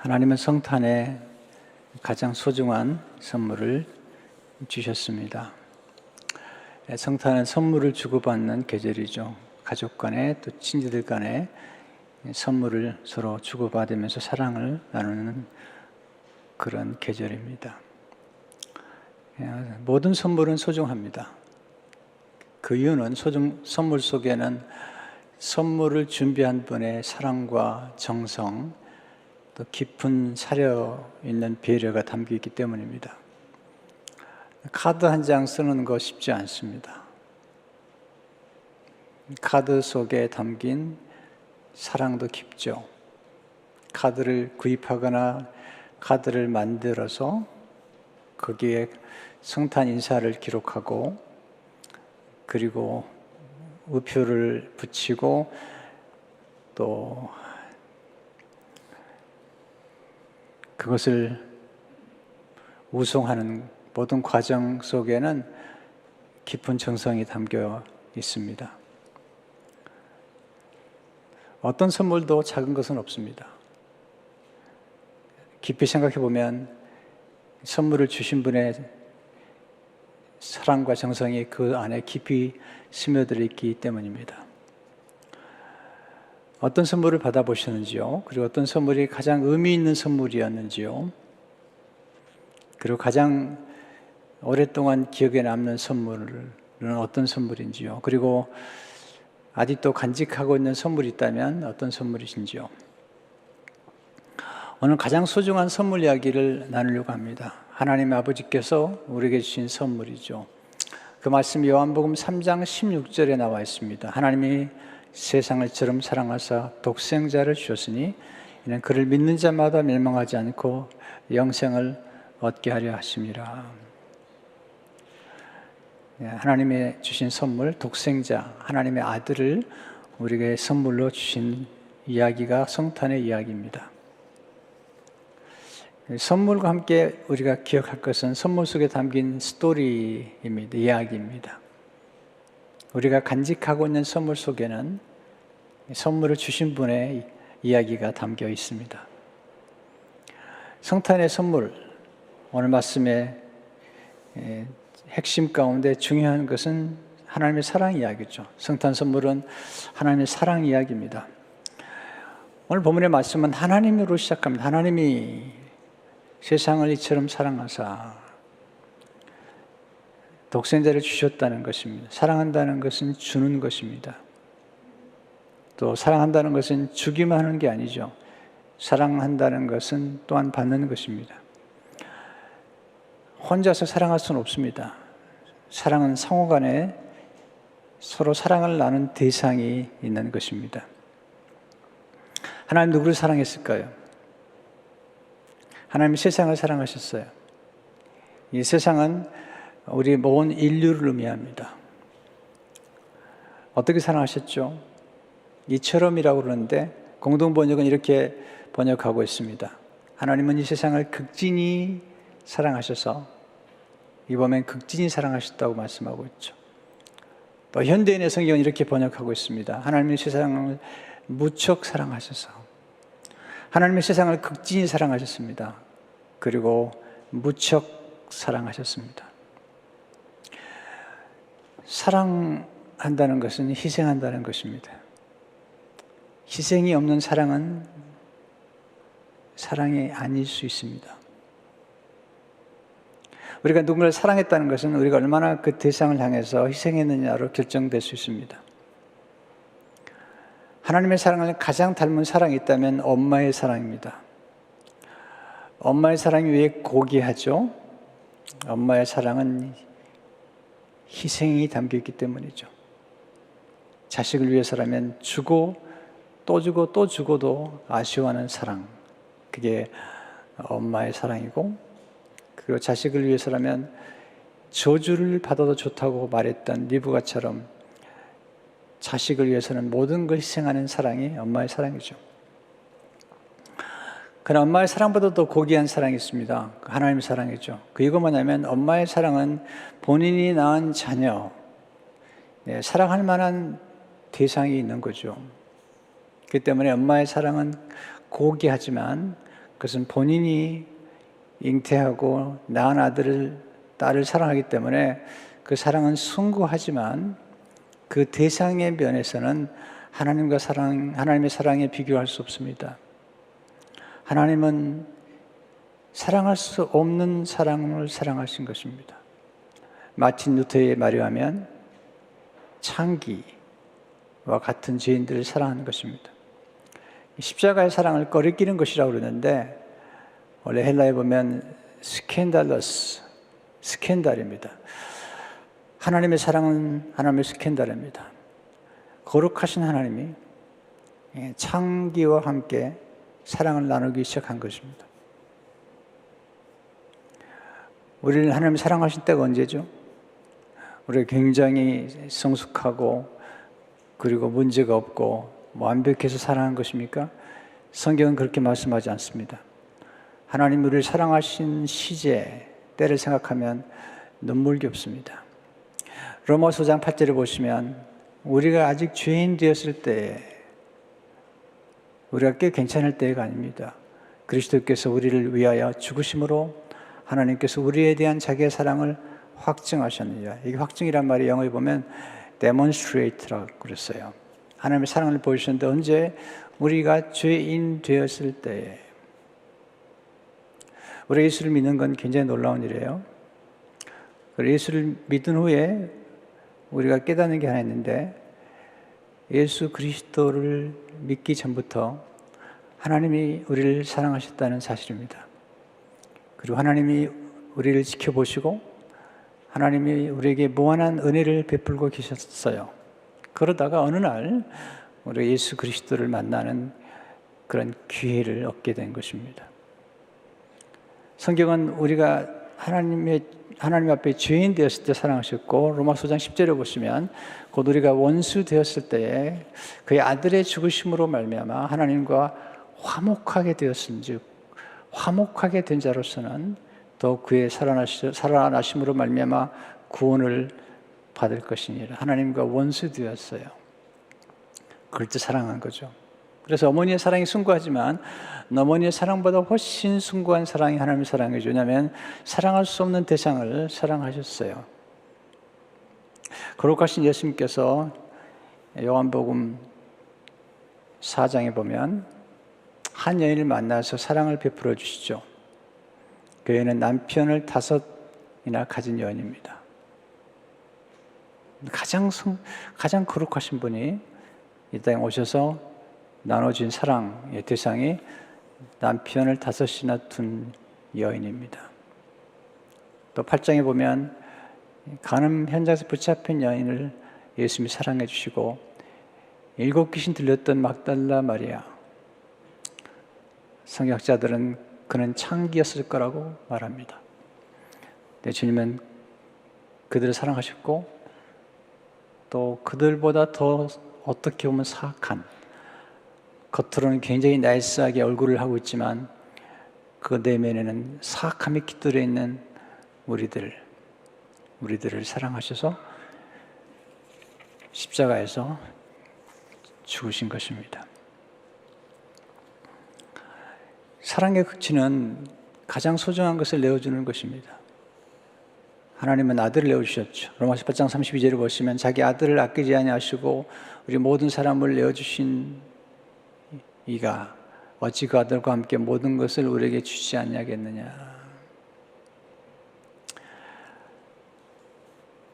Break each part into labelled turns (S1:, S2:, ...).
S1: 하나님은 성탄에 가장 소중한 선물을 주셨습니다. 성탄은 선물을 주고받는 계절이죠. 가족 간에 또 친지들 간에 선물을 서로 주고받으면서 사랑을 나누는 그런 계절입니다. 모든 선물은 소중합니다. 그 이유는 선물 속에는 선물을 준비한 분의 사랑과 정성, 또 깊은 사려 있는 배려가 담겨 있기 때문입니다. 카드 한 장 쓰는 거 쉽지 않습니다. 카드 속에 담긴 사랑도 깊죠. 카드를 구입하거나 카드를 만들어서 거기에 성탄 인사를 기록하고 그리고 우표를 붙이고 또 그것을 우송하는 모든 과정 속에는 깊은 정성이 담겨 있습니다. 어떤 선물도 작은 것은 없습니다. 깊이 생각해 보면 선물을 주신 분의 사랑과 정성이 그 안에 깊이 스며들어 있기 때문입니다. 어떤 선물을 받아보셨는지요? 그리고 어떤 선물이 가장 의미 있는 선물이었는지요? 그리고 가장 오랫동안 기억에 남는 선물은 어떤 선물인지요? 그리고 아직도 간직하고 있는 선물이 있다면 어떤 선물이신지요? 오늘 가장 소중한 선물 이야기를 나누려고 합니다. 하나님 아버지께서 우리에게 주신 선물이죠. 그 말씀이 요한복음 3장 16절에 나와 있습니다. 하나님이 세상을 이처럼 사랑하사 독생자를 주셨으니 이는 그를 믿는 자마다 멸망하지 않고 영생을 얻게 하려 하심이라. 하나님의 주신 선물, 독생자, 하나님의 아들을 우리에게 선물로 주신 이야기가 성탄의 이야기입니다. 선물과 함께 우리가 기억할 것은 선물 속에 담긴 스토리입니다. 이야기입니다. 우리가 간직하고 있는 선물 속에는 선물을 주신 분의 이야기가 담겨 있습니다. 성탄의 선물, 오늘 말씀의 핵심 가운데 중요한 것은 하나님의 사랑 이야기죠. 성탄 선물은 하나님의 사랑 이야기입니다. 오늘 본문의 말씀은 하나님으로 시작합니다. 하나님이 세상을 이처럼 사랑하사 독생자를 주셨다는 것입니다. 사랑한다는 것은 주는 것입니다. 또 사랑한다는 것은 주기만 하는 게 아니죠. 사랑한다는 것은 또한 받는 것입니다. 혼자서 사랑할 수는 없습니다. 사랑은 상호간에 서로 사랑을 나눈 대상이 있는 것입니다. 하나님 누구를 사랑했을까요? 하나님이 세상을 사랑하셨어요. 이 세상은 우리 모든 인류를 의미합니다. 어떻게 사랑하셨죠? 이처럼이라고 그러는데 공동번역은 이렇게 번역하고 있습니다. 하나님은 이 세상을 극진히 사랑하셔서 이번엔 극진히 사랑하셨다고 말씀하고 있죠. 또 현대인의 성경은 이렇게 번역하고 있습니다. 하나님이 세상을 무척 사랑하셔서 하나님의 세상을 극진히 사랑하셨습니다. 그리고 무척 사랑하셨습니다. 사랑한다는 것은 희생한다는 것입니다. 희생이 없는 사랑은 사랑이 아닐 수 있습니다. 우리가 누군가를 사랑했다는 것은 우리가 얼마나 그 대상을 향해서 희생했느냐로 결정될 수 있습니다. 하나님의 사랑을 가장 닮은 사랑이 있다면 엄마의 사랑입니다. 엄마의 사랑이 왜 고귀하죠? 엄마의 사랑은 희생이 담겨있기 때문이죠. 자식을 위해서라면 주고 또 주고 또 주고도 아쉬워하는 사랑, 그게 엄마의 사랑이고, 그리고 자식을 위해서라면 저주를 받아도 좋다고 말했던 리브가처럼 자식을 위해서는 모든 걸 희생하는 사랑이 엄마의 사랑이죠. 그러나 엄마의 사랑보다 더 고귀한 사랑이 있습니다. 하나님의 사랑이죠. 그 이유가 뭐냐면 엄마의 사랑은 본인이 낳은 자녀, 사랑할 만한 대상이 있는 거죠. 그렇기 때문에 엄마의 사랑은 고귀하지만 그것은 본인이 잉태하고 낳은 딸을 사랑하기 때문에 그 사랑은 숭고하지만 그 대상의 면에서는 하나님의 사랑에 비교할 수 없습니다. 하나님은 사랑할 수 없는 사랑을 사랑하신 것입니다. 마틴 루터의 말에 하면 창기와 같은 죄인들을 사랑하는 것입니다. 십자가의 사랑을 꺼리끼는 것이라고 그러는데 원래 헬라에 보면 스캔달입니다. 하나님의 사랑은 하나님의 스캔달입니다. 거룩하신 하나님이 창기와 함께 사랑을 나누기 시작한 것입니다. 우리를 하나님 사랑하신 때가 언제죠? 우리가 굉장히 성숙하고 그리고 문제가 없고 완벽해서 사랑한 것입니까? 성경은 그렇게 말씀하지 않습니다. 하나님 우리를 사랑하신 시제, 때를 생각하면 눈물겹습니다. 로마서 5장 8절을 보시면 우리가 아직 죄인 되었을 때, 우리가 꽤 괜찮을 때가 아닙니다. 그리스도께서 우리를 위하여 죽으심으로 하나님께서 우리에 대한 자기의 사랑을 확증하셨느니라. 이게 확증이란 말이 영어에 보면 demonstrate라고 그랬어요. 하나님의 사랑을 보여주셨는데 언제? 우리가 죄인 되었을 때에. 우리 예수를 믿는 건 굉장히 놀라운 일이에요. 예수를 믿은 후에 우리가 깨닫는 게 하나 있는데 예수 그리스도를 믿기 전부터 하나님이 우리를 사랑하셨다는 사실입니다. 그리고 하나님이 우리를 지켜보시고 하나님이 우리에게 무한한 은혜를 베풀고 계셨어요. 그러다가 어느 날 우리 예수 그리스도를 만나는 그런 기회를 얻게 된 것입니다. 성경은 우리가 하나님 앞에 죄인 되었을 때 사랑하셨고 로마서 5장 10절에 보시면 곧 우리가 원수 되었을 때에 그의 아들의 죽으심으로 말미암아 하나님과 화목하게 되었은즉 화목하게 된 자로서는 또 그의 살아나심으로 말미암아 구원을 받을 것이니라. 하나님과 원수 되었어요. 그럴 때 사랑한 거죠. 그래서 어머니의 사랑이 숭고하지만 어머니의 사랑보다 훨씬 숭고한 사랑이 하나님의 사랑이죠. 왜냐하면 사랑할 수 없는 대상을 사랑하셨어요. 거룩하신 예수님께서 요한복음 4장에 보면 한 여인을 만나서 사랑을 베풀어 주시죠. 그 여인은 남편을 5이나 가진 여인입니다. 가장 거룩하신 분이 이 땅에 오셔서 나눠진 사랑의 대상이 남편을 5이나 둔 여인입니다. 또 8장에 보면 간음 현장에서 붙잡힌 여인을 예수님이 사랑해 주시고 7 귀신 들렸던 막달라 마리아, 성경학자들은 그는 창기였을 거라고 말합니다. 근데 주님은 그들을 사랑하셨고 또 그들보다 더 어떻게 보면 사악한, 겉으로는 굉장히 나이스하게 얼굴을 하고 있지만 그 내면에는 사악함이 깃들어 있는 우리들을 사랑하셔서 십자가에서 죽으신 것입니다. 사랑의 극치는 가장 소중한 것을 내어주는 것입니다. 하나님은 아들을 내어주셨죠. 로마서 8장 32절을 보시면 자기 아들을 아끼지 아니하시고 우리 모든 사람을 내어주신 이가 어찌 그 아들과 함께 모든 것을 우리에게 주지 않냐겠느냐.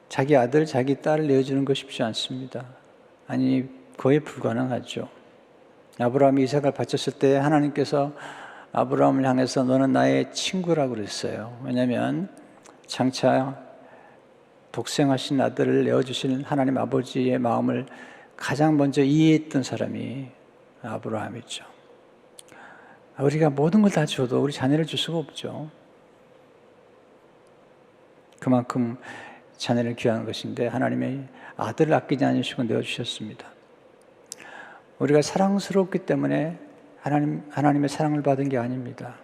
S1: 자기 아들, 자기 딸을 내어주는 것 쉽지 않습니다. 아니, 거의 불가능하죠. 아브라함이 이삭을 바쳤을 때 하나님께서 아브라함을 향해서 너는 나의 친구라고 그랬어요. 왜냐하면 장차 독생하신 아들을 내어주신 하나님 아버지의 마음을 가장 먼저 이해했던 사람이 아브라함이죠. 우리가 모든 걸 다 줘도 우리 자녀를 줄 수가 없죠. 그만큼 자녀를 귀한 것인데 하나님의 아들을 아끼지 않으시고 내어주셨습니다. 우리가 사랑스럽기 때문에 하나님의 사랑을 받은 게 아닙니다.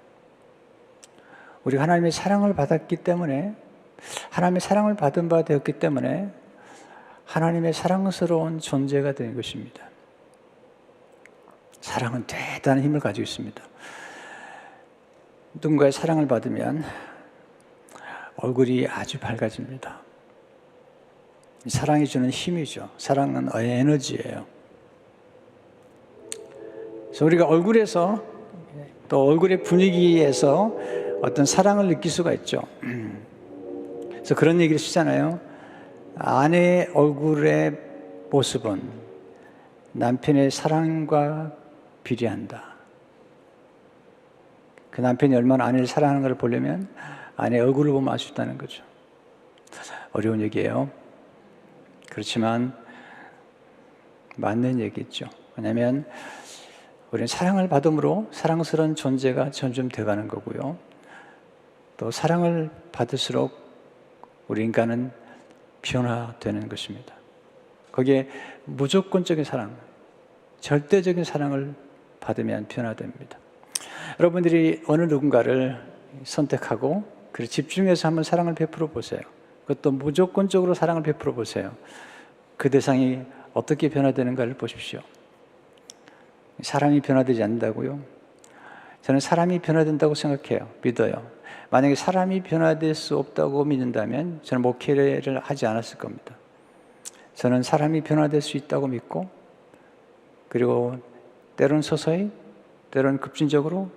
S1: 우리가 하나님의 사랑을 받았기 때문에 하나님의 사랑을 받은 바 되었기 때문에 하나님의 사랑스러운 존재가 된 것입니다. 사랑은 대단한 힘을 가지고 있습니다. 누군가의 사랑을 받으면 얼굴이 아주 밝아집니다. 사랑이 주는 힘이죠. 사랑은 에너지예요. 그래서 우리가 얼굴에서 또 얼굴의 분위기에서 어떤 사랑을 느낄 수가 있죠. 그래서 그런 얘기를 쓰잖아요. 아내의 얼굴의 모습은 남편의 사랑과 비례한다. 그 남편이 얼마나 아내를 사랑하는 걸 보려면 아내의 얼굴을 보면 알 수 있다는 거죠. 어려운 얘기예요. 그렇지만 맞는 얘기죠. 왜냐하면 우리는 사랑을 받음으로 사랑스러운 존재가 점점 되어가는 거고요. 또 사랑을 받을수록 우리 인간은 변화되는 것입니다. 거기에 무조건적인 사랑, 절대적인 사랑을 받으면 변화됩니다. 여러분들이 어느 누군가를 선택하고 그리고 집중해서 한번 사랑을 베풀어 보세요. 그것도 무조건적으로 사랑을 베풀어 보세요. 그 대상이 어떻게 변화되는가를 보십시오. 사람이 변화되지 않는다고요? 저는 사람이 변화된다고 생각해요. 믿어요. 만약에 사람이 변화될 수 없다고 믿는다면 저는 목회를 하지 않았을 겁니다. 저는 사람이 변화될 수 있다고 믿고 그리고 때론 서서히 때론 급진적으로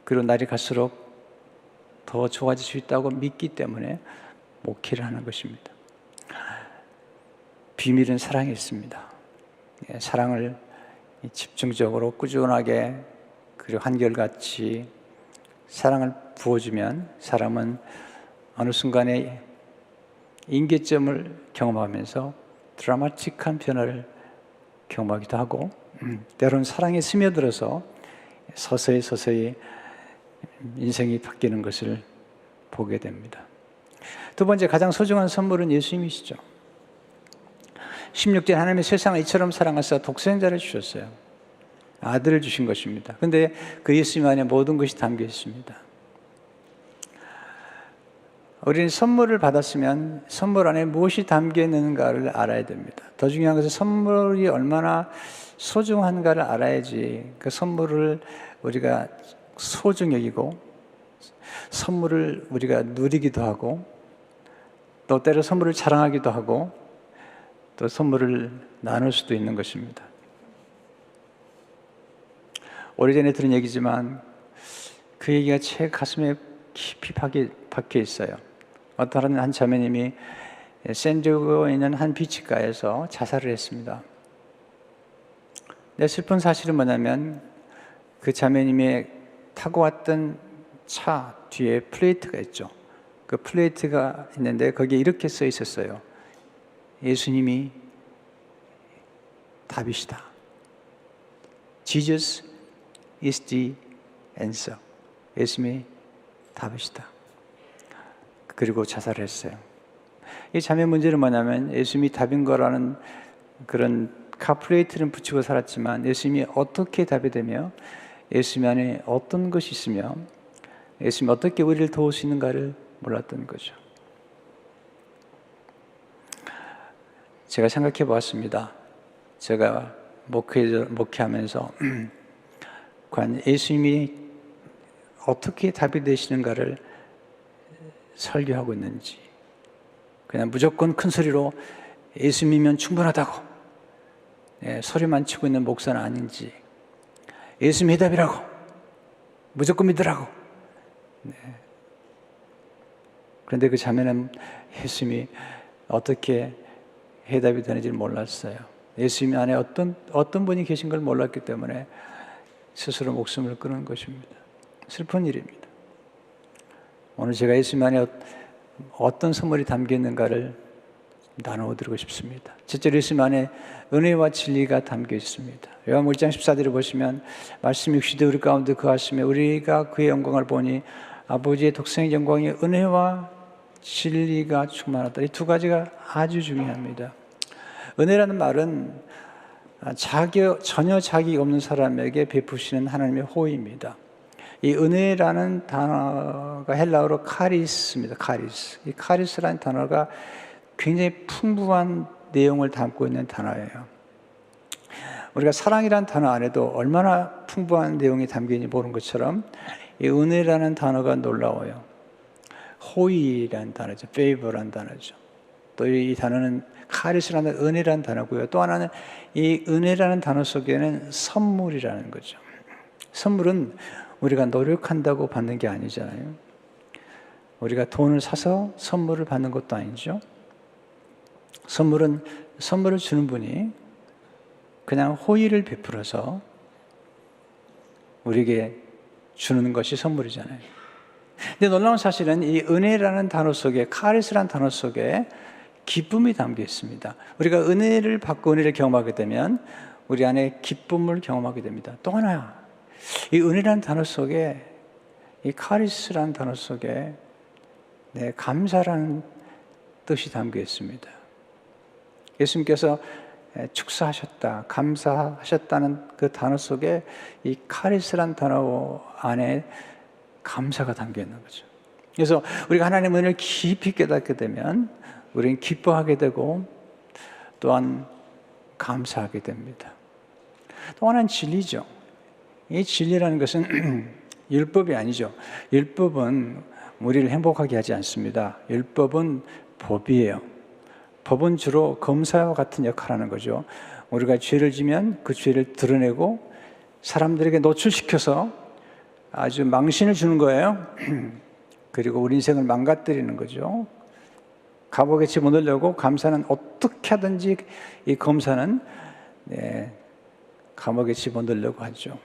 S1: 그리고 날이 갈수록 더 좋아질 수 있다고 믿기 때문에 목회를 하는 것입니다. 비밀은 사랑에 있습니다. 사랑을 집중적으로 꾸준하게 그리고 한결같이 사랑을 부어주면 사람은 어느 순간에 임계점을 경험하면서 드라마틱한 변화를 경험하기도 하고 때로는 사랑에 스며들어서 서서히 인생이 바뀌는 것을 보게 됩니다. 두 번째 가장 소중한 선물은 예수님이시죠. 16절 하나님이 세상을 이처럼 사랑하사 독생자를 주셨어요. 아들을 주신 것입니다. 그런데 그 예수님 안에 모든 것이 담겨 있습니다. 우리는 선물을 받았으면 선물 안에 무엇이 담겨 있는가를 알아야 됩니다. 더 중요한 것은 선물이 얼마나 소중한가를 알아야지 그 선물을 우리가 소중히 여기고 선물을 우리가 누리기도 하고 또 때로 선물을 자랑하기도 하고 또 선물을 나눌 수도 있는 것입니다. 오래전에 들은 얘기지만 그 얘기가 제 가슴에 깊이 박혀 있어요. 어떤 한 자매님이 샌디에고에 있는 한 비치가에서 자살을 했습니다. 내 슬픈 사실은 뭐냐면 그 자매님이 타고 왔던 차 뒤에 플레이트가 있죠. 그 플레이트가 있는데 거기에 이렇게 써 있었어요. 예수님이 답이시다. Jesus is the answer. 예수님이 답이시다. 그리고 자살을 했어요. 이 자매 문제는 뭐냐면 예수님이 답인 거라는 그런 카플레이트는 붙이고 살았지만 예수님이 어떻게 답이 되며 예수님 안에 어떤 것이 있으며 예수님이 어떻게 우리를 도울 수 있는가를 몰랐던 거죠. 제가 생각해 보았습니다. 제가 목회하면서 과연 예수님이 어떻게 답이 되시는가를 설교하고 있는지, 그냥 무조건 큰 소리로 예수님이면 충분하다고 소리만 치고 있는 목사는 아닌지, 예수님이 답이라고 무조건 믿으라고. 그런데 그 자매는 예수님이 어떻게 해답이 되는지를 몰랐어요. 예수님 안에 어떤 분이 계신 걸 몰랐기 때문에 스스로 목숨을 끊은 것입니다. 슬픈 일입니다. 오늘 제가 예수님 안에 어떤 선물이 담겨 있는가를 나누어 드리고 싶습니다. 첫째로 예수님 안에 은혜와 진리가 담겨 있습니다. 요한복음 1장 14절을 보시면 말씀이 육신되어 우리 가운데 거하시며 우리가 그의 영광을 보니 아버지의 독생의 영광이 은혜와 진리가 충만하다. 이 두 가지가 아주 중요합니다. 은혜라는 말은 전혀 자격 없는 사람에게 베푸시는 하나님의 호의입니다. 이 은혜라는 단어가 헬라어로 카리스입니다. 카리스. 이 카리스라는 단어가 굉장히 풍부한 내용을 담고 있는 단어예요. 우리가 사랑이라는 단어 안에도 얼마나 풍부한 내용이 담겨있는지 모르는 것처럼 이 은혜라는 단어가 놀라워요. 호의라는 단어죠. favor라는 단어죠. 또 이 단어는 카리스라는 은혜라는 단어고요. 또 하나는 이 은혜라는 단어 속에는 선물이라는 거죠. 선물은 우리가 노력한다고 받는 게 아니잖아요. 우리가 돈을 사서 선물을 받는 것도 아니죠. 선물은 선물을 주는 분이 그냥 호의를 베풀어서 우리에게 주는 것이 선물이잖아요. 근데 놀라운 사실은 이 은혜라는 단어 속에, 카리스라는 단어 속에 기쁨이 담겨 있습니다. 우리가 은혜를 받고 은혜를 경험하게 되면 우리 안에 기쁨을 경험하게 됩니다. 또 하나, 이 은혜라는 단어 속에, 이 카리스라는 단어 속에 감사라는 뜻이 담겨 있습니다. 예수님께서 축사하셨다, 감사하셨다는 그 단어 속에 이 카리스라는 단어 안에 감사가 담겨 있는 거죠. 그래서 우리가 하나님의 은혜를 깊이 깨닫게 되면 우리는 기뻐하게 되고 또한 감사하게 됩니다. 또 하나는 진리죠. 이 진리라는 것은 율법이 아니죠. 율법은 우리를 행복하게 하지 않습니다. 율법은 법이에요. 법은 주로 검사와 같은 역할을 하는 거죠. 우리가 죄를 지면 그 죄를 드러내고 사람들에게 노출시켜서 아주 망신을 주는 거예요. 그리고 우리 인생을 망가뜨리는 거죠. 감옥에 집어넣으려고 감사는 어떻게 하든지 이 검사는 감옥에 집어넣으려고 하죠.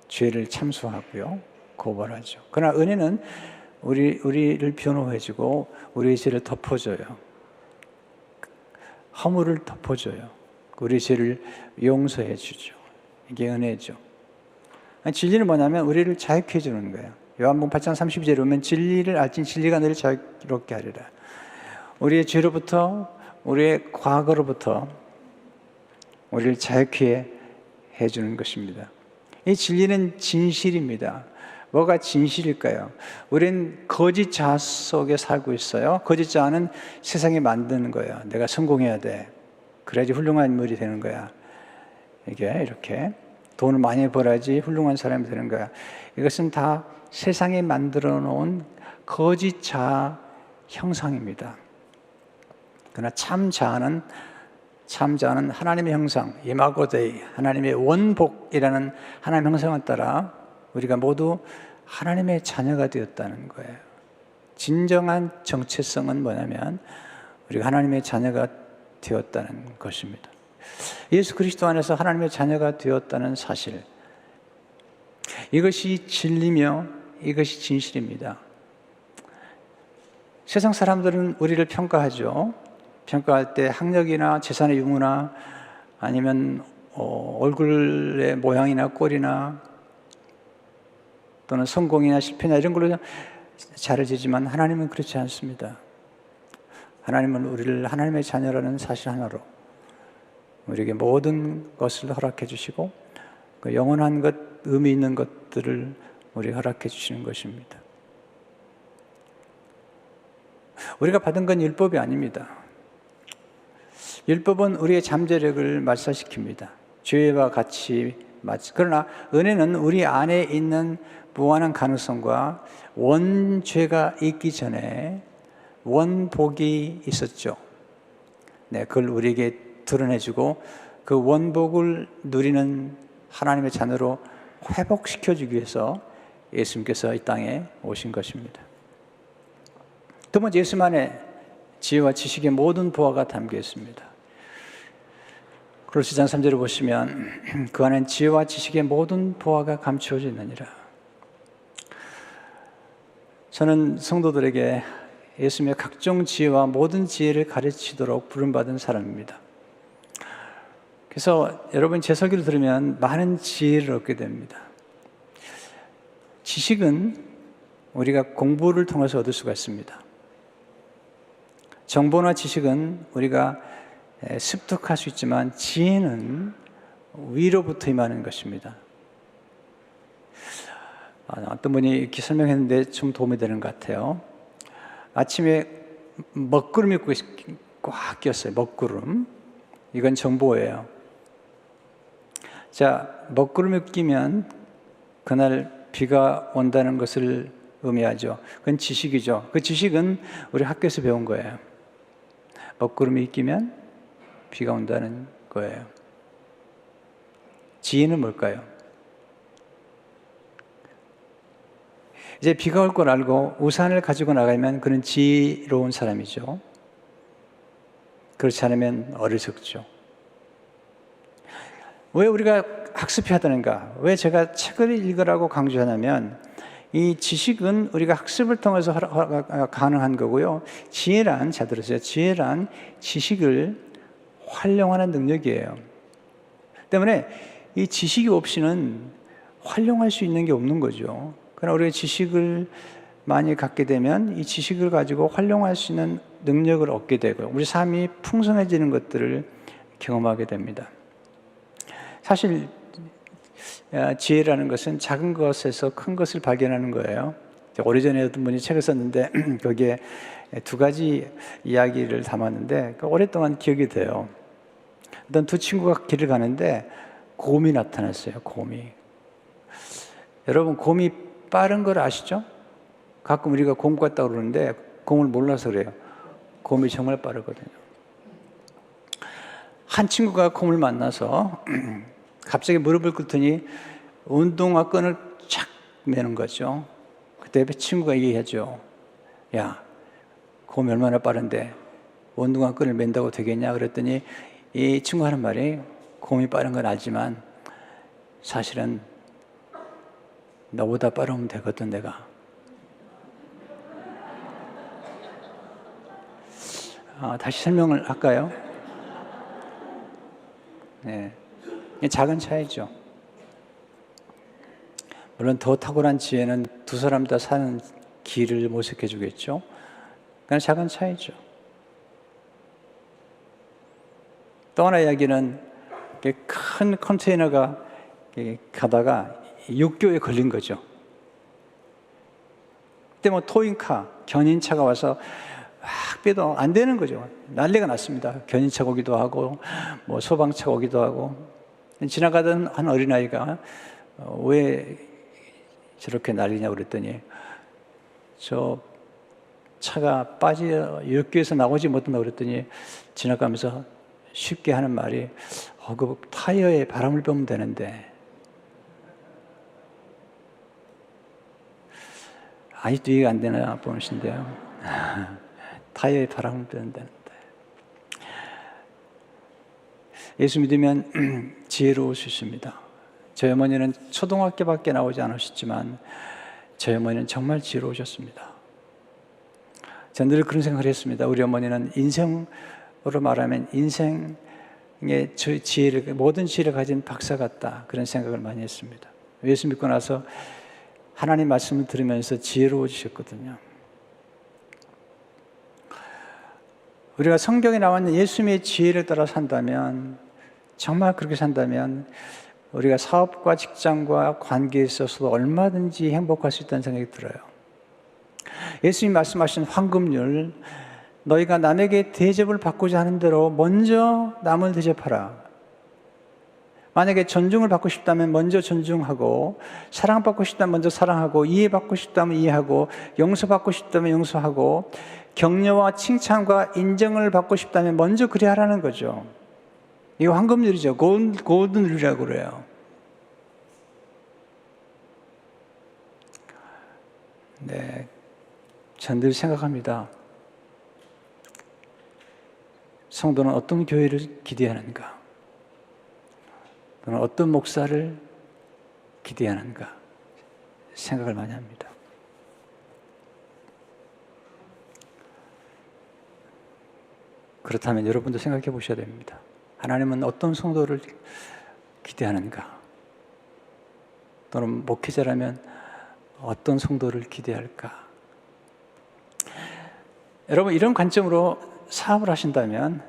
S1: 죄를 참수하고요, 고발하죠. 그러나 은혜는 우리를 변호해주고 우리의 죄를 덮어줘요. 허물을 덮어줘요. 우리의 죄를 용서해 주죠. 이게 은혜죠. 진리는 뭐냐면 우리를 자유케 해주는 거예요. 요한복음 8장 30절에 보면 진리를 알진 진리가 너를 자유롭게 하리라. 우리의 죄로부터, 우리의 과거로부터 우리를 자유케 해주는 것입니다. 이 진리는 진실입니다. 뭐가 진실일까요? 우리는 거짓 자아 속에 살고 있어요. 거짓 자아는 세상에 만드는 거예요. 내가 성공해야 돼. 그래야지 훌륭한 인물이 되는 거야. 이게 이렇게 돈을 많이 벌어야지 훌륭한 사람이 되는 거야. 이것은 다 세상에 만들어 놓은 거짓 자아 형상입니다. 그러나 참 자아는 하나님의 형상, 이마고데이, 하나님의 원복이라는 하나님의 형상을 따라 우리가 모두 하나님의 자녀가 되었다는 거예요. 진정한 정체성은 뭐냐면 우리가 하나님의 자녀가 되었다는 것입니다. 예수 그리스도 안에서 하나님의 자녀가 되었다는 사실, 이것이 진리며 이것이 진실입니다. 세상 사람들은 우리를 평가하죠. 평가할 때 학력이나 재산의 유무나 아니면 얼굴의 모양이나 꼴이나 또는 성공이나 실패나 이런 걸로 잘해지지만 하나님은 그렇지 않습니다. 하나님은 우리를 하나님의 자녀라는 사실 하나로 우리에게 모든 것을 허락해 주시고 그 영원한 것, 의미 있는 것들을 우리에게 허락해 주시는 것입니다. 우리가 받은 건 율법이 아닙니다. 율법은 우리의 잠재력을 말살시킵니다. 죄와 같이 그러나 은혜는 우리 안에 있는 무한한 가능성과 원죄가 있기 전에 원복이 있었죠. 그걸 우리에게 드러내주고 그 원복을 누리는 하나님의 자녀로 회복시켜주기 위해서 예수님께서 이 땅에 오신 것입니다. 두 번째, 예수 안에 지혜와 지식의 모든 보화가 담겨 있습니다. 골로새장 3절을 보시면 그 안엔 지혜와 지식의 모든 보화가 감추어져 있느니라. 저는 성도들에게 예수님의 각종 지혜와 모든 지혜를 가르치도록 부름받은 사람입니다. 그래서 여러분 제 설교를 들으면 많은 지혜를 얻게 됩니다. 지식은 우리가 공부를 통해서 얻을 수가 있습니다. 정보나 지식은 우리가 습득할 수 있지만 지혜는 위로부터 임하는 것입니다. 어떤 분이 이렇게 설명했는데 좀 도움이 되는 것 같아요. 아침에 먹구름이 꽉 꼈어요. 먹구름. 이건 정보예요. 자, 먹구름이 끼면 그날 비가 온다는 것을 의미하죠. 그건 지식이죠. 그 지식은 우리 학교에서 배운 거예요. 먹구름이 끼면 비가 온다는 거예요. 지혜는 뭘까요? 이제 비가 올 걸 알고 우산을 가지고 나가면 그는 지혜로운 사람이죠. 그렇지 않으면 어리석죠. 왜 우리가 학습해야 되는가? 왜 제가 책을 읽으라고 강조하냐면 이 지식은 우리가 학습을 통해서 가능한 거고요. 지혜란, 잘 들으세요. 지혜란 지식을 활용하는 능력이에요. 때문에 이 지식이 없이는 활용할 수 있는 게 없는 거죠. 그러나 우리가 지식을 많이 갖게 되면 이 지식을 가지고 활용할 수 있는 능력을 얻게 되고 우리 삶이 풍성해지는 것들을 경험하게 됩니다. 사실 지혜라는 것은 작은 것에서 큰 것을 발견하는 거예요. 오래전에 어떤 분이 책을 썼는데 거기에 두 가지 이야기를 담았는데 오랫동안 기억이 돼요. 어떤 두 친구가 길을 가는데 곰이 나타났어요. 곰이. 여러분, 곰이 빠른 걸 아시죠? 가끔 우리가 곰 같다고 그러는데 곰을 몰라서 그래요. 곰이 정말 빠르거든요. 한 친구가 곰을 만나서 갑자기 무릎을 꿇더니 운동화 끈을 착 매는 거죠. 그때 친구가 얘기하죠. 야, 곰이 얼마나 빠른데 운동화 끈을 맨다고 되겠냐? 그랬더니 이 친구가 하는 말이 곰이 빠른 건 알지만 사실은 너보다 빠르면 되거든 내가. 다시 설명을 할까요? 네, 작은 차이죠. 물론 더 탁월한 지혜는 두 사람 다 사는 길을 모색해 주겠죠. 그냥 작은 차이죠. 또 하나 이야기는 큰 컨테이너가 가다가 육교에 걸린 거죠. 그때 뭐 토잉카, 견인차가 와서 막 빼도 안 되는 거죠. 난리가 났습니다. 견인차가 오기도 하고 뭐 소방차가 오기도 하고 지나가던 한 어린아이가 왜 저렇게 난리냐고 그랬더니 저 차가 빠져 육교에서 나오지 못한다고 그랬더니 지나가면서 쉽게 하는 말이 그 타이어에 바람을 빼면 되는데 아직도 이해가 안 되나 보시는데요. 타이어에 바람을 빼면 되는데 예수 믿으면 지혜로울 수 있습니다. 저희 어머니는 초등학교밖에 나오지 않으셨지만 저희 어머니는 정말 지혜로우셨습니다. 저는 늘 그런 생각을 했습니다. 우리 어머니는 인생으로 말하면 인생의 지혜를, 모든 지혜를 가진 박사 같다, 그런 생각을 많이 했습니다. 예수 믿고 나서 하나님 말씀을 들으면서 지혜로워지셨거든요. 우리가 성경에 나와 있는 예수님의 지혜를 따라 산다면, 정말 그렇게 산다면 우리가 사업과 직장과 관계에 있어서도 얼마든지 행복할 수 있다는 생각이 들어요. 예수님이 말씀하신 황금률, 너희가 남에게 대접을 받고자 하는 대로 먼저 남을 대접하라. 만약에 존중을 받고 싶다면 먼저 존중하고, 사랑받고 싶다면 먼저 사랑하고, 이해받고 싶다면 이해하고, 용서받고 싶다면 용서하고, 격려와 칭찬과 인정을 받고 싶다면 먼저 그래 하라는 거죠. 이거 황금률이죠. 골든룰이라고 그래요. 네, 전 늘 생각합니다. 성도는 어떤 교회를 기대하는가? 또는 어떤 목사를 기대하는가? 생각을 많이 합니다. 그렇다면 여러분도 생각해 보셔야 됩니다. 하나님은 어떤 성도를 기대하는가? 또는 목회자라면 어떤 성도를 기대할까? 여러분, 이런 관점으로 사업을 하신다면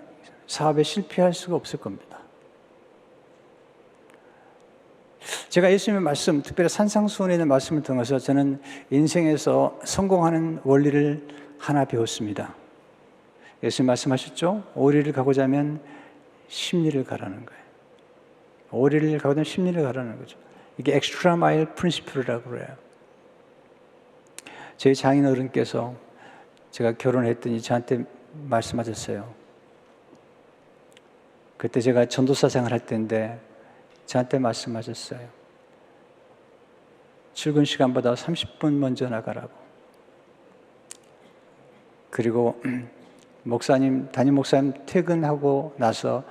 S1: 사업에 실패할 수가 없을 겁니다. 제가 예수님의 말씀, 특별히 산상수훈에 있는 말씀을 통해서 저는 인생에서 성공하는 원리를 하나 배웠습니다. 예수님 말씀하셨죠? 오리를 가고자 하면 10리를 가라는 거예요. 5리를 가거든 10리를 가라는 거죠. 이게 엑스트라 마일 프린시플이라고 그래요. 저희 장인 어른께서 제가 결혼했더니 저한테 말씀하셨어요. 그때 제가 전도사 생활할 때인데 저한테 말씀하셨어요. 출근 시간보다 30분 먼저 나가라고. 그리고 담임 목사님 퇴근하고 나서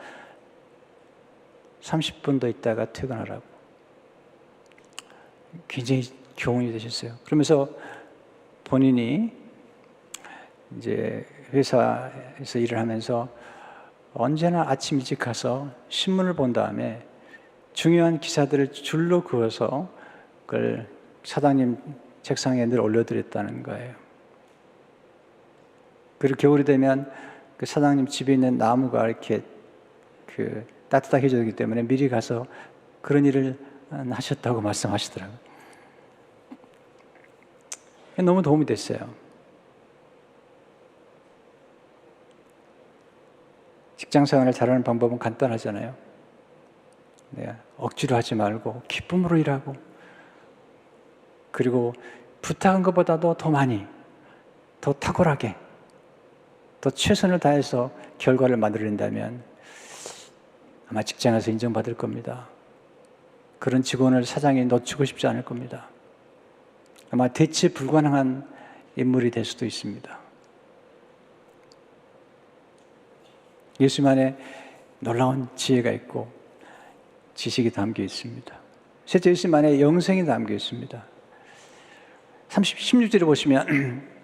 S1: 30분 더 있다가 퇴근하라고. 굉장히 교훈이 되셨어요. 그러면서 본인이 이제 회사에서 일을 하면서 언제나 아침 일찍 가서 신문을 본 다음에 중요한 기사들을 줄로 그어서 그걸 사장님 책상에 늘 올려드렸다는 거예요. 그리고 겨울이 되면 그 사장님 집에 있는 나무가 이렇게 따뜻하게 해주기 때문에 미리 가서 그런 일을 하셨다고 말씀하시더라고요. 너무 도움이 됐어요. 직장 생활을 잘하는 방법은 간단하잖아요. 억지로 하지 말고 기쁨으로 일하고, 그리고 부탁한 것보다도 더 많이, 더 탁월하게, 더 최선을 다해서 결과를 만들어낸다면 아마 직장에서 인정받을 겁니다. 그런 직원을 사장이 놓치고 싶지 않을 겁니다. 아마 대체 불가능한 인물이 될 수도 있습니다. 예수님 안에 놀라운 지혜가 있고 지식이 담겨 있습니다. 셋째, 예수님 안에 영생이 담겨 있습니다. 16절에 보시면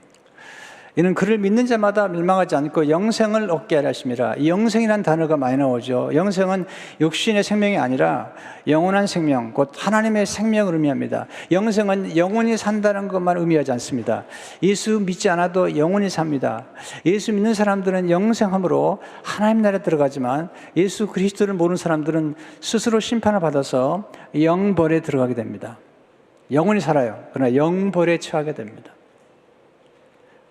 S1: 이는 그를 믿는 자마다 멸망하지 않고 영생을 얻게 하려 하심이라. 이 영생이라는 단어가 많이 나오죠. 영생은 육신의 생명이 아니라 영원한 생명, 곧 하나님의 생명을 의미합니다. 영생은 영원히 산다는 것만 의미하지 않습니다. 예수 믿지 않아도 영원히 삽니다. 예수 믿는 사람들은 영생함으로 하나님 나라에 들어가지만 예수 그리스도를 모르는 사람들은 스스로 심판을 받아서 영벌에 들어가게 됩니다. 영원히 살아요. 그러나 영벌에 처하게 됩니다.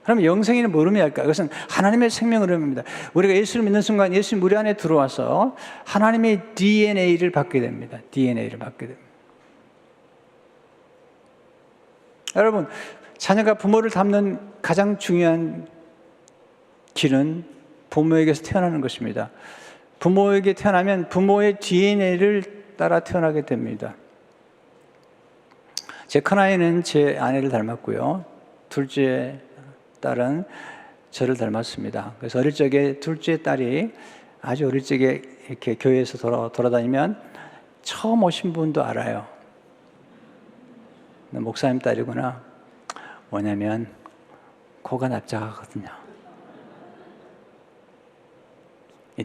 S1: 그러면 영생에는 뭘 의미할까? 그것은 하나님의 생명을 의미합니다. 우리가 예수를 믿는 순간 예수 우리 안에 들어와서 하나님의 DNA를 받게 됩니다. DNA를 받게 됩니다. 여러분, 자녀가 부모를 닮는 가장 중요한 길은 부모에게서 태어나는 것입니다. 부모에게 태어나면 부모의 DNA를 따라 태어나게 됩니다. 제 큰아이는 제 아내를 닮았고요. 둘째 딸은 저를 닮았습니다. 그래서 어릴 적에 둘째 딸이 아주 어릴 적에 이렇게 교회에서 돌아다니면 처음 오신 분도 알아요. 목사님 딸이구나. 뭐냐면 코가 납작하거든요.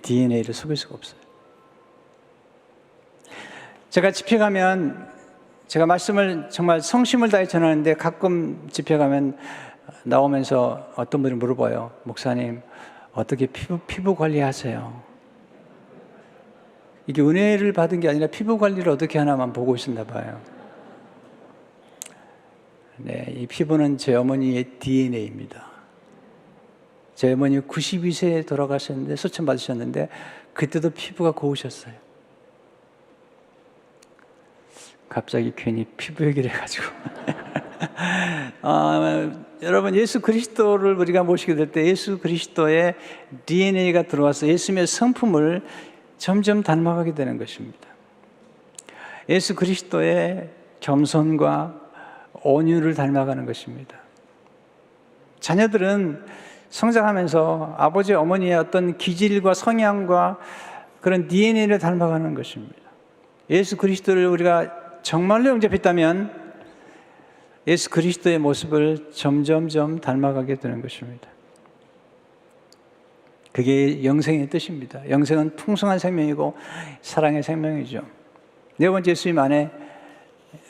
S1: DNA를 속일 수가 없어요. 제가 집회 가면 제가 말씀을 정말 성심을 다해 전하는데 가끔 집회 가면 나오면서 어떤 분이 물어봐요. 목사님, 어떻게 피부 관리하세요? 이게 은혜를 받은 게 아니라 피부 관리를 어떻게 하나만 보고 있었나 봐요. 네, 이 피부는 제 어머니의 DNA입니다. 제 어머니 92세에 돌아가셨는데, 소천 받으셨는데 그때도 피부가 고우셨어요. 갑자기 괜히 피부 얘기를 해가지고 여러분, 예수 그리스도를 우리가 모시게 될 때 예수 그리스도의 DNA가 들어와서 예수님의 성품을 점점 닮아가게 되는 것입니다. 예수 그리스도의 겸손과 온유를 닮아가는 것입니다. 자녀들은 성장하면서 아버지 어머니의 어떤 기질과 성향과 그런 DNA를 닮아가는 것입니다. 예수 그리스도를 우리가 정말로 영접했다면 예수 그리스도의 모습을 점점점 닮아가게 되는 것입니다. 그게 영생의 뜻입니다. 영생은 풍성한 생명이고 사랑의 생명이죠. 네 번째, 예수님 안에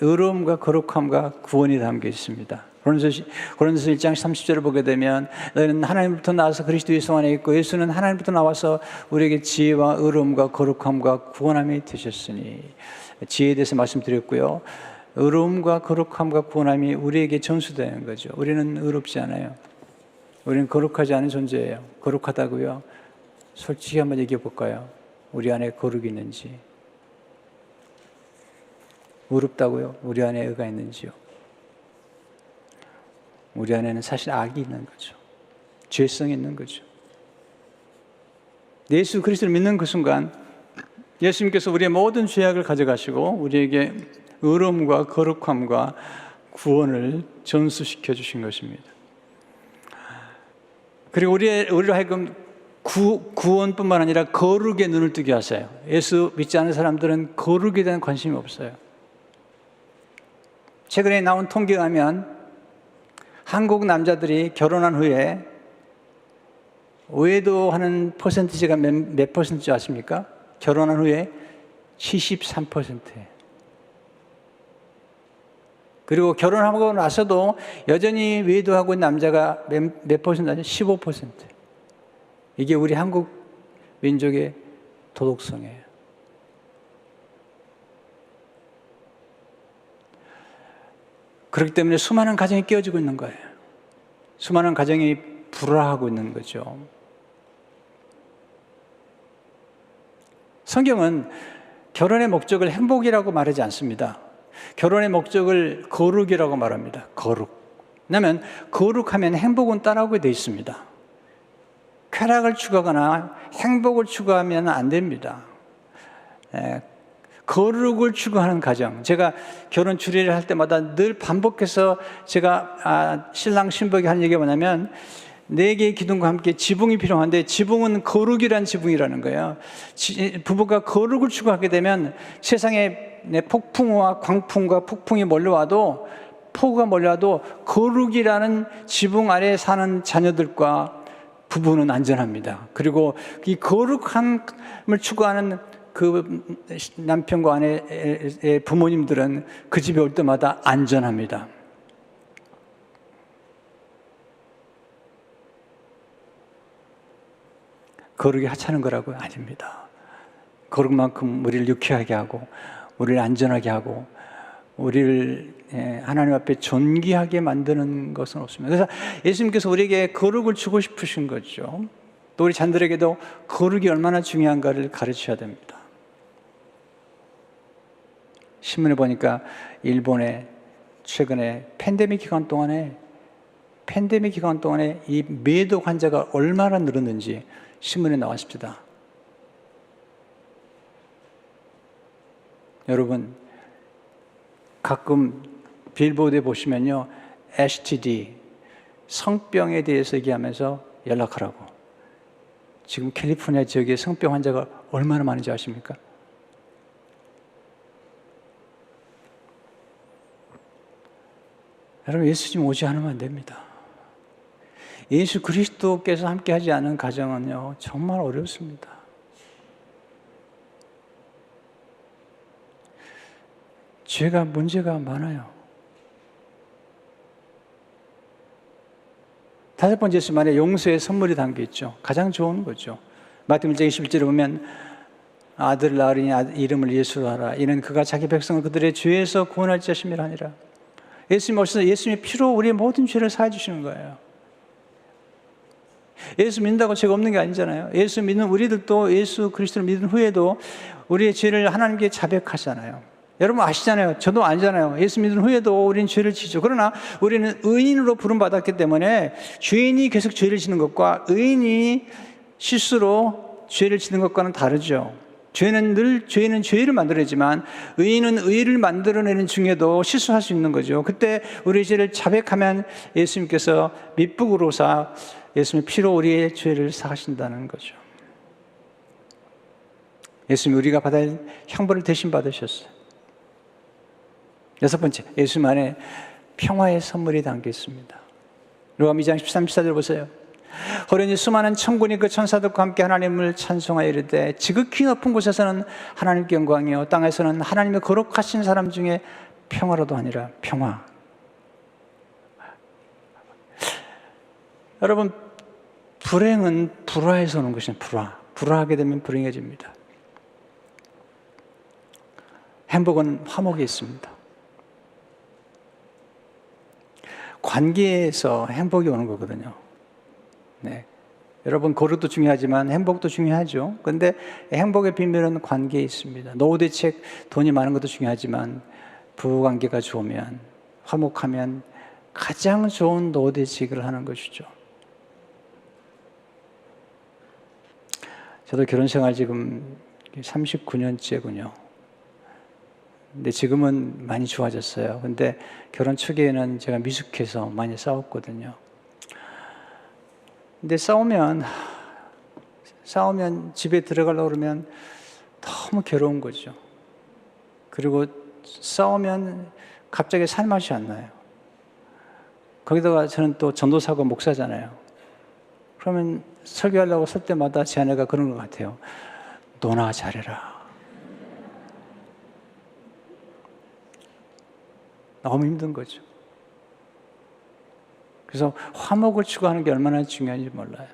S1: 의로움과 거룩함과 구원이 담겨 있습니다. 고린도서 1장 30절을 보게 되면 너희는 하나님부터 나와서 그리스도 예수 안에 있고 예수는 하나님부터 나와서 우리에게 지혜와 의로움과 거룩함과 구원함이 되셨으니, 지혜에 대해서 말씀드렸고요. 의로움과 거룩함과 구원함이 우리에게 전수되는 거죠. 우리는 의롭지 않아요. 우리는 거룩하지 않은 존재예요. 거룩하다고요? 솔직히 한번 얘기해 볼까요? 우리 안에 거룩이 있는지. 어렵다고요? 우리 안에 의가 있는지요? 우리 안에는 사실 악이 있는 거죠. 죄성이 있는 거죠. 예수 그리스도를 믿는 그 순간 예수님께서 우리의 모든 죄악을 가져가시고 우리에게 의로움과 거룩함과 구원을 전수시켜 주신 것입니다. 그리고 우리로 하여금 구원뿐만 아니라 거룩에 눈을 뜨게 하세요. 예수 믿지 않는 사람들은 거룩에 대한 관심이 없어요. 최근에 나온 통계에 하면 한국 남자들이 결혼한 후에 외도하는 퍼센티지가 몇 퍼센트인지 아십니까? 결혼한 후에 73%예요. 그리고 결혼하고 나서도 여전히 외도하고 있는 남자가 몇 퍼센트 아니죠? 15%. 이게 우리 한국 민족의 도덕성이에요. 그렇기 때문에 수많은 가정이 깨어지고 있는 거예요. 수많은 가정이 불화하고 있는 거죠. 성경은 결혼의 목적을 행복이라고 말하지 않습니다. 결혼의 목적을 거룩이라고 말합니다. 거룩. 왜냐하면 거룩하면 행복은 따라오게 되어 있습니다. 쾌락을 추구하거나 행복을 추구하면 안 됩니다. 거룩을 추구하는 가정. 제가 결혼 주례를 할 때마다 늘 반복해서 제가 신랑 신부에게 하는 얘기가 뭐냐면 4개의 기둥과 함께 지붕이 필요한데 지붕은 거룩이란 지붕이라는 거예요. 부부가 거룩을 추구하게 되면 세상에 폭풍과 광풍과 폭풍이 몰려와도 폭우가 몰려와도 거룩이라는 지붕 아래에 사는 자녀들과 부부는 안전합니다. 그리고 이 거룩함을 추구하는 그 남편과 아내의 부모님들은 그 집에 올 때마다 안전합니다. 거룩이 하찮은 거라고 아닙니다. 거룩만큼 우리를 유쾌하게 하고 우리를 안전하게 하고 우리를 하나님 앞에 존귀하게 만드는 것은 없습니다. 그래서 예수님께서 우리에게 거룩을 주고 싶으신 거죠. 또 우리 자녀들에게도 거룩이 얼마나 중요한가를 가르쳐야 됩니다. 신문에 보니까 일본에 최근에 팬데믹 기간 동안에 이 매독 환자가 얼마나 늘었는지 신문에 나왔습니다. 여러분, 가끔 빌보드에 보시면요, STD, 성병에 대해서 얘기하면서 연락하라고. 지금 캘리포니아 지역에 성병 환자가 얼마나 많은지 아십니까? 여러분, 예수님 오지 않으면 안 됩니다. 예수 그리스도께서 함께 하지 않은 가정은요, 정말 어렵습니다. 죄가 문제가 많아요. 5번째 예수님 안에 용서의 선물이 담겨 있죠. 가장 좋은 거죠. 마태복음 1장 21절에 보면 아들 낳으리니 이름을 예수로 하라. 이는 그가 자기 백성을 그들의 죄에서 구원할 자심이라 하니라. 예수님 오셔서 예수님의 피로 우리의 모든 죄를 사해 주시는 거예요. 예수 믿는다고 죄가 없는 게 아니잖아요. 예수 믿는 우리들도 예수 그리스도를 믿은 후에도 우리의 죄를 하나님께 자백하잖아요. 여러분 아시잖아요. 저도 알잖아요. 예수 믿은 후에도 우리는 죄를 지죠. 그러나 우리는 의인으로 부름받았기 때문에 죄인이 계속 죄를 지는 것과 의인이 실수로 죄를 지는 것과는 다르죠. 죄는 죄를 만들어내지만 의인은 의를 만들어내는 중에도 실수할 수 있는 거죠. 그때 우리의 죄를 자백하면 예수님께서 밑북으로사 예수님의 피로 우리의 죄를 사하신다는 거죠. 예수님이 우리가 받아야 할 형벌을 대신 받으셨어요. 6번째, 예수님 안에 평화의 선물이 담겨 있습니다. 로마서 2장 13, 14절 보세요. 호련히 수많은 천군이 그 천사들과 함께 하나님을 찬송하여 이르되 지극히 높은 곳에서는 하나님께 영광이요 땅에서는 하나님의 거룩하신 사람 중에 평화로도 아니라 평화. 여러분, 불행은 불화에서 오는 것입니다. 불화하게 되면 불행해집니다. 행복은 화목에 있습니다. 관계에서 행복이 오는 거거든요. 네. 여러분, 거룩도 중요하지만 행복도 중요하죠. 그런데 행복의 비밀은 관계에 있습니다. 노후 대책, 돈이 많은 것도 중요하지만 부부관계가 좋으면, 화목하면 가장 좋은 노대직을 하는 것이죠. 저도 결혼생활 지금 39년째군요. 근데 지금은 많이 좋아졌어요. 근데 결혼 초기에는 제가 미숙해서 많이 싸웠거든요. 근데 싸우면 집에 들어가려고 그러면 너무 괴로운 거죠. 그리고 싸우면 갑자기 살맛이 안 나요. 거기다가 저는 또 전도사고 목사잖아요. 그러면 설교하려고 설 때마다 제 아내가 그런 것 같아요. 너나 잘해라. 너무 힘든 거죠. 그래서 화목을 추구하는 게 얼마나 중요한지 몰라요.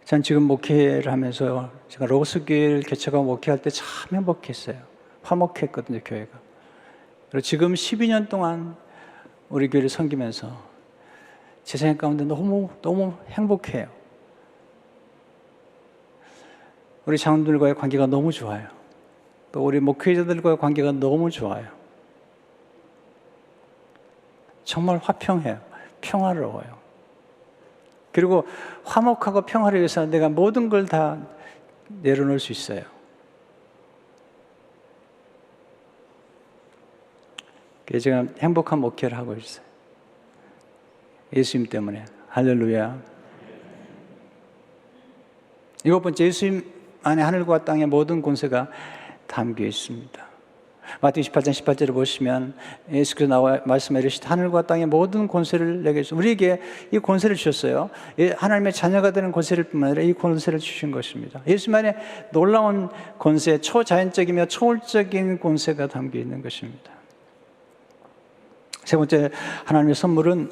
S1: 전 지금 목회를 하면서 제가 로스교회를 개척하고 목회할 때 참 행복했어요. 화목했거든요, 교회가. 그리고 지금 12년 동안 우리 교회를 섬기면서 제 생각 가운데 너무 행복해요. 우리 장로들과의 관계가 너무 좋아요. 또 우리 목회자들과의 관계가 너무 좋아요. 정말 화평해요. 평화로워요. 그리고 화목하고 평화를 위해서 내가 모든 걸 다 내려놓을 수 있어요. 그래서 제가 행복한 목회를 하고 있어요. 예수님 때문에. 할렐루야. 7번째, 예수님 안에 하늘과 땅의 모든 권세가 담겨 있습니다. 마태복음 28장 18절을 보시면 예수께서 나와 말씀해 이르시되 하늘과 땅의 모든 권세를 내게 주셨습니다. 우리에게 이 권세를 주셨어요. 하나님의 자녀가 되는 권세를 뿐만 아니라 이 권세를 주신 것입니다. 예수님 안에 놀라운 권세, 초자연적이며 초월적인 권세가 담겨 있는 것입니다. 세 번째, 하나님의 선물은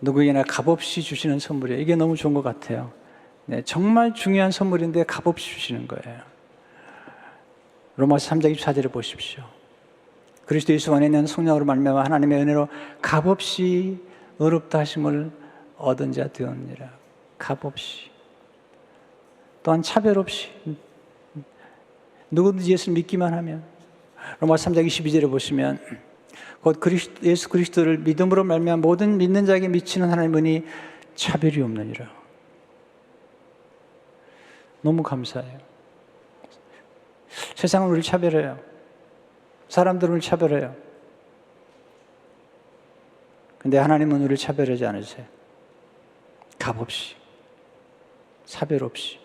S1: 누구에게나 값없이 주시는 선물이에요. 이게 너무 좋은 것 같아요. 네, 정말 중요한 선물인데 값없이 주시는 거예요. 로마서 3장 24절을 보십시오. 그리스도 예수 안에 있는 성령으로 말미암아 하나님의 은혜로 값없이 의롭다 하심을 얻은 자 되었느니라. 값없이. 또한 차별 없이. 누구든지 예수를 믿기만 하면. 로마서 3장 22절을 보시면 곧 예수 그리스도를 믿음으로 말미암아 모든 믿는 자에게 미치는 하나님의 은혜니 차별이 없느니라. 너무 감사해요. 세상은 우리를 차별해요. 사람들은 우리를 차별해요. 근데 하나님은 우리를 차별하지 않으세요. 값없이, 차별 없이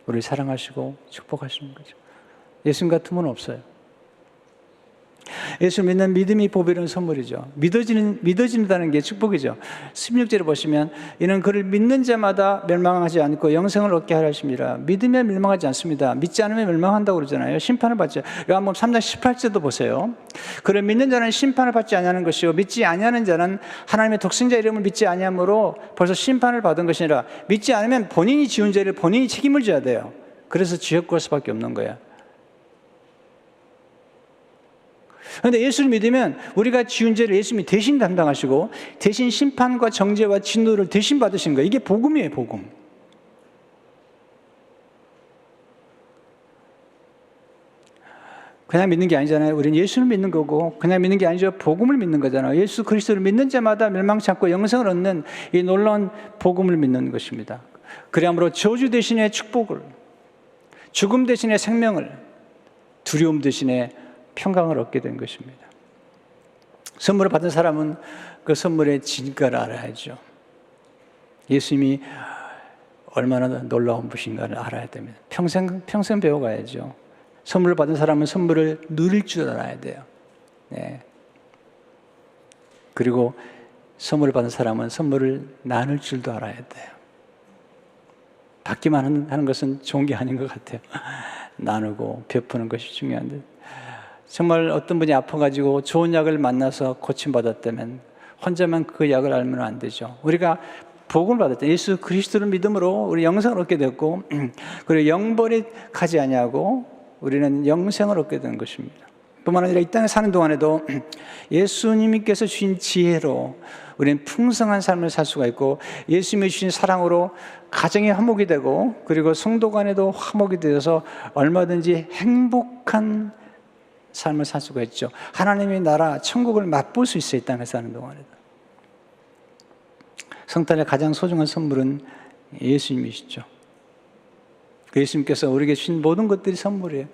S1: 우리를 사랑하시고 축복하시는 거죠. 예수님 같은 분은 없어요. 예수 믿는 믿음이 보배로운 선물이죠. 믿어진다는 게 축복이죠. 16절에 보시면 이는 그를 믿는 자마다 멸망하지 않고 영생을 얻게 하려 하심이라. 믿으면 멸망하지 않습니다. 믿지 않으면 멸망한다고 그러잖아요. 심판을 받죠. 요한복음 3장 18절도 보세요. 그를 믿는 자는 심판을 받지 아니하는 것이요 믿지 아니하는 자는 하나님의 독생자 이름을 믿지 아니함으로 벌써 심판을 받은 것이니라. 믿지 않으면 본인이 지은 죄를 본인이 책임을 져야 돼요. 그래서 지옥 갈 수밖에 없는 거예요. 그런데 예수를 믿으면 우리가 지은 죄를 예수님이 대신 담당하시고 대신 심판과 정죄와 진노를 대신 받으신 거예요. 이게 복음이에요, 복음. 그냥 믿는 게 아니잖아요. 우리는 예수를 믿는 거고 그냥 믿는 게 아니죠. 복음을 믿는 거잖아요. 예수 그리스도를 믿는 자마다 멸망치 않고 영생을 얻는 이 놀라운 복음을 믿는 것입니다. 그러므로 저주 대신에 축복을, 죽음 대신에 생명을, 두려움 대신에 평강을 얻게 된 것입니다. 선물을 받은 사람은 그 선물의 진가를 알아야죠. 예수님이 얼마나 놀라운 분인가를 알아야 됩니다. 평생 배워가야죠. 선물을 받은 사람은 선물을 누릴 줄 알아야 돼요. 네. 그리고 선물을 받은 사람은 선물을 나눌 줄도 알아야 돼요. 받기만 하는 것은 좋은 게 아닌 것 같아요. 나누고 베푸는 것이 중요한데 정말 어떤 분이 아파가지고 좋은 약을 만나서 고침받았다면 혼자만 그 약을 알면 안 되죠. 우리가 복음을 받았다. 예수 그리스도를 믿음으로 우리 영생을 얻게 됐고 그리고 영벌이 가지 아니하고 우리는 영생을 얻게 된 것입니다. 뿐만 아니라 이 땅에 사는 동안에도 예수님께서 주신 지혜로 우리는 풍성한 삶을 살 수가 있고, 예수님이 주신 사랑으로 가정이 화목이 되고, 그리고 성도 간에도 화목이 되어서 얼마든지 행복한 삶을 살 수가 있죠. 하나님의 나라 천국을 맛볼 수 있어요. 이 땅에 사는 동안에도. 성탄의 가장 소중한 선물은 예수님이시죠. 그 예수님께서 우리에게 주신 모든 것들이 선물이에요.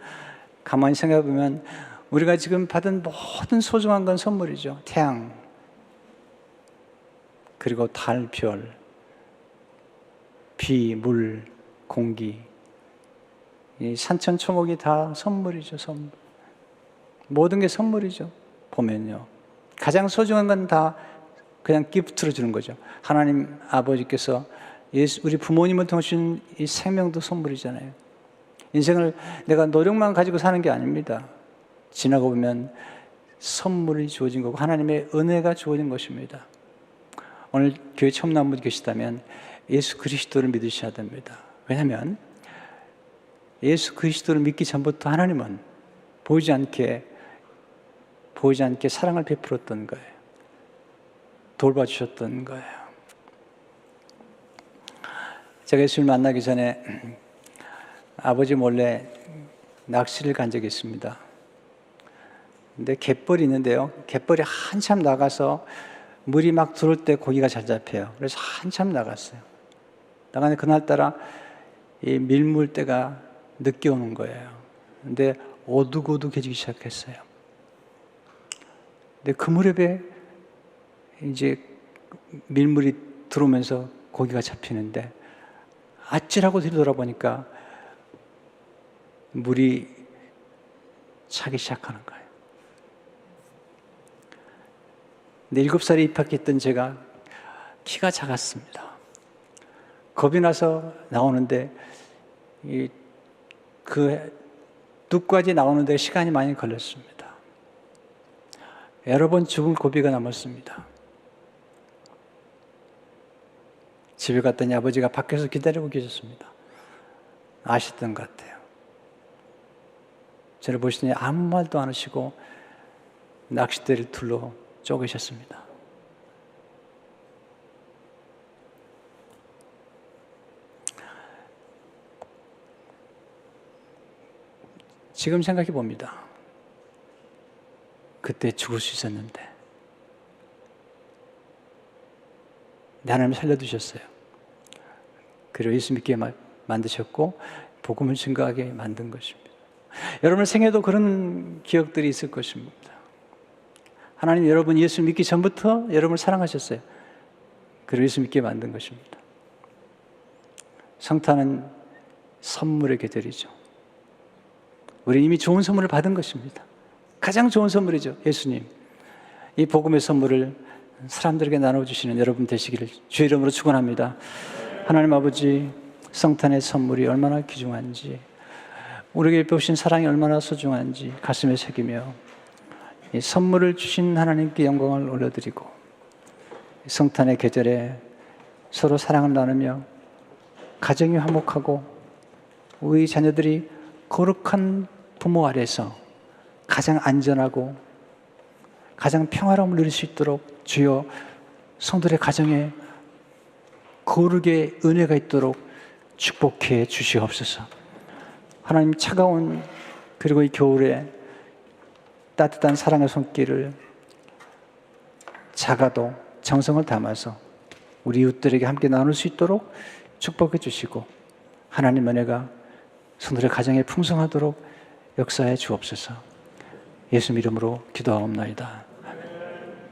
S1: 가만히 생각해 보면 우리가 지금 받은 모든 소중한 건 선물이죠. 태양, 그리고 달, 별, 비, 물, 공기, 이 산천초목이 다 선물이죠. 선물. 모든 게 선물이죠. 보면요, 가장 소중한 건 다 그냥 기프트로 주는 거죠. 하나님 아버지께서 우리 부모님을 통해 주신 이 생명도 선물이잖아요. 인생을 내가 노력만 가지고 사는 게 아닙니다. 지나고 보면 선물이 주어진 거고 하나님의 은혜가 주어진 것입니다. 오늘 교회 처음 나온 분이 계시다면 예수 그리스도를 믿으셔야 됩니다. 왜냐하면 예수 그리스도를 믿기 전부터 하나님은 보이지 않게 사랑을 베풀었던 거예요. 돌봐주셨던 거예요. 제가 예수를 만나기 전에 아버지 몰래 낚시를 간 적이 있습니다. 근데 갯벌이 있는데요, 갯벌이 한참 나가서 물이 막 들어올 때 고기가 잘 잡혀요. 그래서 한참 나갔어요. 나가는데 그날따라 이 밀물때가 늦게 오는 거예요. 근데 오두고두해지기 시작했어요. 근데 그 무렵에 이제 밀물이 들어오면서 고기가 잡히는데 아찔하고 뒤돌아보니까 물이 차기 시작하는 거예요. 근데 7살에 입학했던 제가 키가 작았습니다. 겁이 나서 나오는데 그 뚝까지 나오는데 시간이 많이 걸렸습니다. 여러 번 죽을 고비가 남았습니다. 집에 갔더니 아버지가 밖에서 기다리고 계셨습니다. 아셨던 것 같아요. 저를 보시더니 아무 말도 안 하시고 낚싯대를 둘러 쪼개셨습니다. 지금 생각해 봅니다. 그때 죽을 수 있었는데 하나님 살려두셨어요. 그리고 예수 믿게 만드셨고 복음을 증거하게 만든 것입니다. 여러분 생에도 그런 기억들이 있을 것입니다. 하나님 여러분 예수 믿기 전부터 여러분을 사랑하셨어요. 그리고 예수 믿게 만든 것입니다. 성탄은 선물의 계절이죠. 우리 이미 좋은 선물을 받은 것입니다. 가장 좋은 선물이죠. 예수님. 이 복음의 선물을 사람들에게 나눠주시는 여러분 되시기를 주의 이름으로 축원합니다. 하나님 아버지, 성탄의 선물이 얼마나 귀중한지, 우리에게 베푸신 사랑이 얼마나 소중한지 가슴에 새기며 이 선물을 주신 하나님께 영광을 올려드리고 성탄의 계절에 서로 사랑을 나누며 가정이 화목하고 우리 자녀들이 거룩한 부모 아래서 가장 안전하고 가장 평화로움을 누릴 수 있도록 주여 성도들의 가정에 거룩의 은혜가 있도록 축복해 주시옵소서. 하나님 차가운 그리고 이 겨울에 따뜻한 사랑의 손길을 작아도 정성을 담아서 우리 이웃들에게 함께 나눌 수 있도록 축복해 주시고 하나님 은혜가 성도들의 가정에 풍성하도록 역사해 주옵소서. 예수 이름으로 기도하옵나이다.